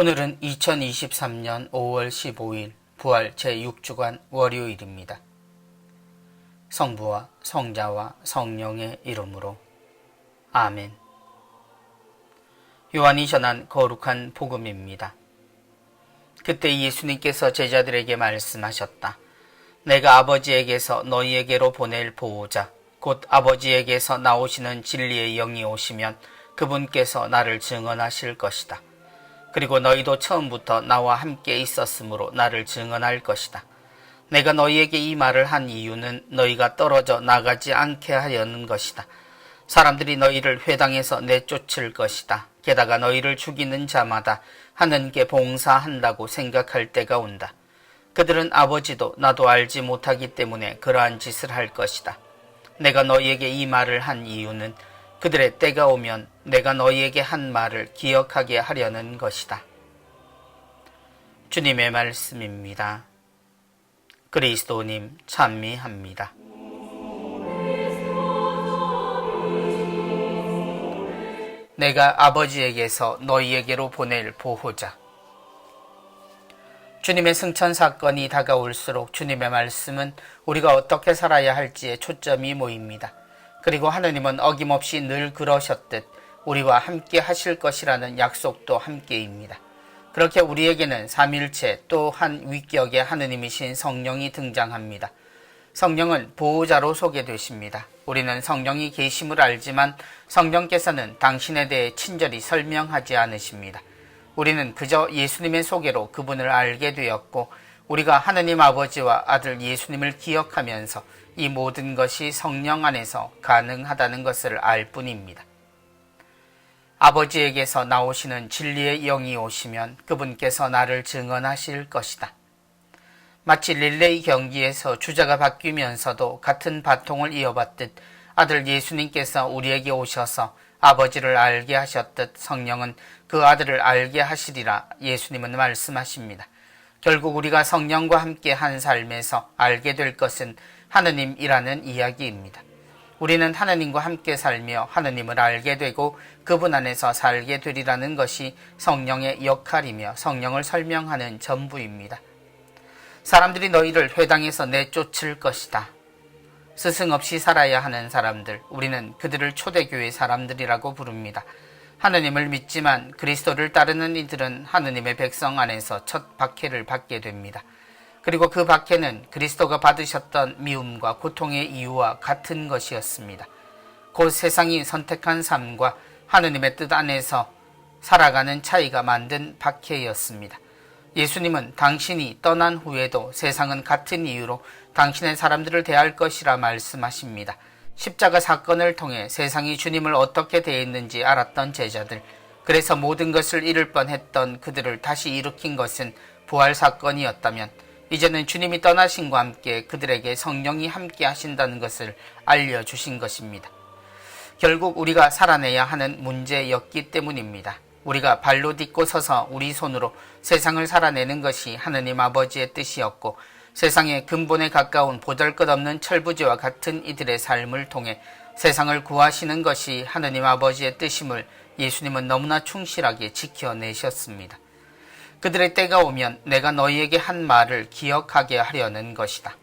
오늘은 2023년 5월 15일 부활 제6주간 월요일입니다. 성부와 성자와 성령의 이름으로 아멘. 요한이 전한 거룩한 복음입니다. 그때 예수님께서 제자들에게 말씀하셨다. 내가 아버지에게서 너희에게로 보낼 보호자 곧 아버지에게서 나오시는 진리의 영이 오시면 그분께서 나를 증언하실 것이다. 그리고 너희도 처음부터 나와 함께 있었으므로 나를 증언할 것이다. 내가 너희에게 이 말을 한 이유는 너희가 떨어져 나가지 않게 하려는 것이다. 사람들이 너희를 회당에서 내쫓을 것이다. 게다가 너희를 죽이는 자마다 하느님께 봉사한다고 생각할 때가 온다. 그들은 아버지도 나도 알지 못하기 때문에 그러한 짓을 할 것이다. 내가 너희에게 이 말을 한 이유는 그들의 때가 오면 내가 너희에게 한 말을 기억하게 하려는 것이다. 주님의 말씀입니다. 그리스도님 찬미합니다. 내가 아버지에게서 너희에게로 보낼 보호자. 주님의 승천 사건이 다가올수록 주님의 말씀은 우리가 어떻게 살아야 할지에 초점이 모입니다. 그리고 하느님은 어김없이 늘 그러셨듯 우리와 함께 하실 것이라는 약속도 함께입니다. 그렇게 우리에게는 삼일체 또 한 위격의 하느님이신 성령이 등장합니다. 성령은 보호자로 소개되십니다. 우리는 성령이 계심을 알지만 성령께서는 당신에 대해 친절히 설명하지 않으십니다. 우리는 그저 예수님의 소개로 그분을 알게 되었고 우리가 하느님 아버지와 아들 예수님을 기억하면서 이 모든 것이 성령 안에서 가능하다는 것을 알 뿐입니다. 아버지에게서 나오시는 진리의 영이 오시면 그분께서 나를 증언하실 것이다. 마치 릴레이 경기에서 주자가 바뀌면서도 같은 바통을 이어받듯 아들 예수님께서 우리에게 오셔서 아버지를 알게 하셨듯 성령은 그 아들을 알게 하시리라 예수님은 말씀하십니다. 결국 우리가 성령과 함께 한 삶에서 알게 될 것은 하느님이라는 이야기입니다. 우리는 하느님과 함께 살며 하느님을 알게 되고 그분 안에서 살게 되리라는 것이 성령의 역할이며 성령을 설명하는 전부입니다. 사람들이 너희를 회당에서 내쫓을 것이다. 스승 없이 살아야 하는 사람들, 우리는 그들을 초대교회 사람들이라고 부릅니다. 하느님을 믿지만 그리스도를 따르는 이들은 하느님의 백성 안에서 첫 박해를 받게 됩니다. 그리고 그 박해는 그리스도가 받으셨던 미움과 고통의 이유와 같은 것이었습니다. 곧 세상이 선택한 삶과 하느님의 뜻 안에서 살아가는 차이가 만든 박해였습니다. 예수님은 당신이 떠난 후에도 세상은 같은 이유로 당신의 사람들을 대할 것이라 말씀하십니다. 십자가 사건을 통해 세상이 주님을 어떻게 대했는지 알았던 제자들, 그래서 모든 것을 잃을 뻔했던 그들을 다시 일으킨 것은 부활 사건이었다면 이제는 주님이 떠나심과 함께 그들에게 성령이 함께 하신다는 것을 알려주신 것입니다. 결국 우리가 살아내야 하는 문제였기 때문입니다. 우리가 발로 딛고 서서 우리 손으로 세상을 살아내는 것이 하느님 아버지의 뜻이었고 세상의 근본에 가까운 보잘것없는 철부지와 같은 이들의 삶을 통해 세상을 구하시는 것이 하느님 아버지의 뜻임을 예수님은 너무나 충실하게 지켜내셨습니다. 그들의 때가 오면 내가 너희에게 한 말을 기억하게 하려는 것이다.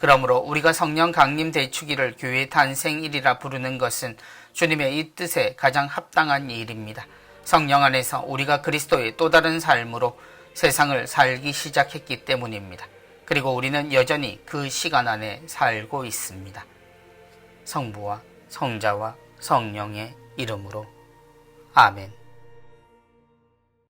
그러므로 우리가 성령 강림 대축일을 교회 탄생일이라 부르는 것은 주님의 이 뜻에 가장 합당한 일입니다. 성령 안에서 우리가 그리스도의 또 다른 삶으로 세상을 살기 시작했기 때문입니다. 그리고 우리는 여전히 그 시간 안에 살고 있습니다. 성부와 성자와 성령의 이름으로 아멘.